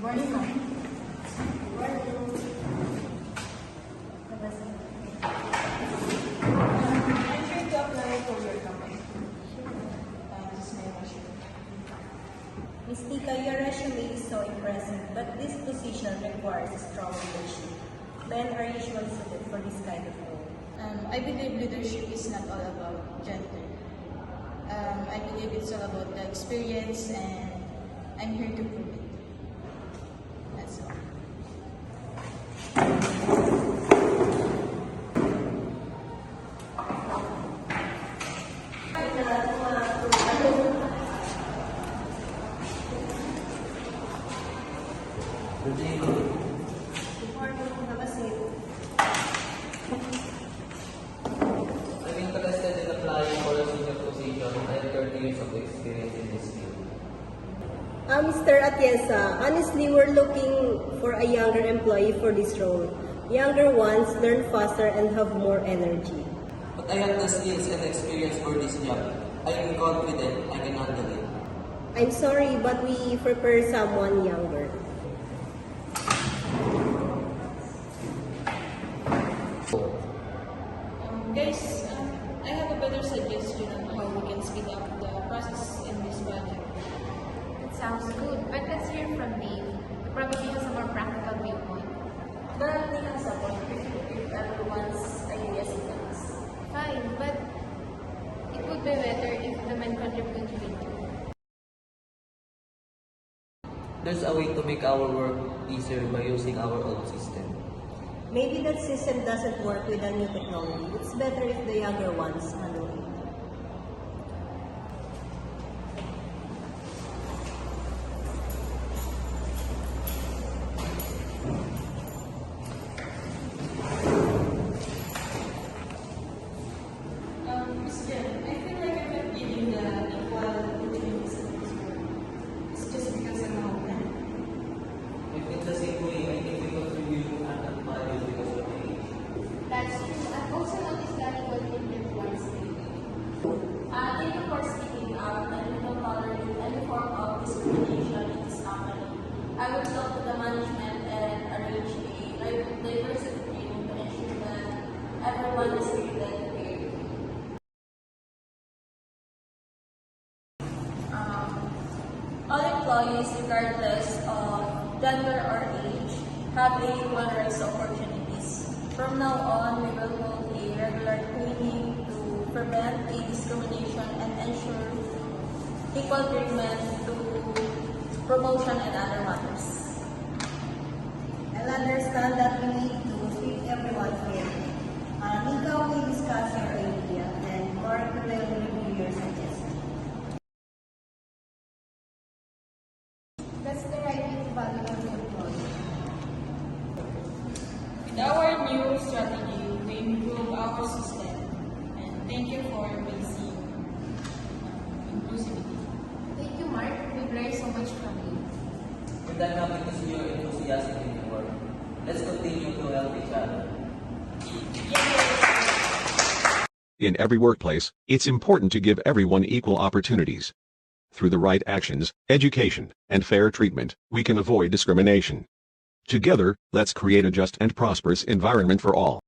Morning, ma'am. I'm here to apply for your company. This is my resume. Ms. Nika, your resume is so impressive, but this position requires a strong leadership. Men are usually suited for this kind of role. I believe leadership is not all about gender. I believe it's all about the experience, and I'm here to prove it. That's all. Before you have a seat, I'm interested in applying for a senior position. I have 30 years of experience in this field. Mr. Atienza, honestly, we're looking for a younger employee for this role. Younger ones learn faster and have more energy. But I have the skills and experience for this job. I am confident I can handle it. I'm sorry, but we prefer someone younger. Guys, I have a better suggestion on how we can speed up the process in this project. That sounds good, but let's hear from Dave. He probably has a more practical viewpoint. But they can support if everyone's ideas counts. Fine, but it would be better if the men contribute to it too. There's a way to make our work easier by using our old system. Maybe that system doesn't work with the new technology. It's better if the younger ones handle it. Ms. Jen, I feel like I'm not giving the equal opportunities in this work. It's just because I'm a woman. If it's the same way, I think we contribute at that value because of my age. That's true. I've also noticed that what influence Thank you for speaking up and we don't tolerate any form of discrimination in this company. I will talk to the management and arrange a diversity training to ensure that everyone is treated fairly. All employees, regardless of gender or age, have equal rights opportunities. From now on, we will hold a regular training to prevent a discrimination and ensure equal treatment to promotion and other matters. I'll understand that we need to treat everyone fairly. Nika will discuss your idea and Mark will review your suggestion. that's the right way to value every employee. With our new strategy, we improve our system. And thank you for embracing inclusivity. Thank you, Mark. We've learned so much from you. And I'm happy to see your enthusiasm in your work. Let's continue to help each other. In every workplace, it's important to give everyone equal opportunities. Through the right actions, education, and fair treatment, we can avoid discrimination. Together, let's create a just and prosperous environment for all.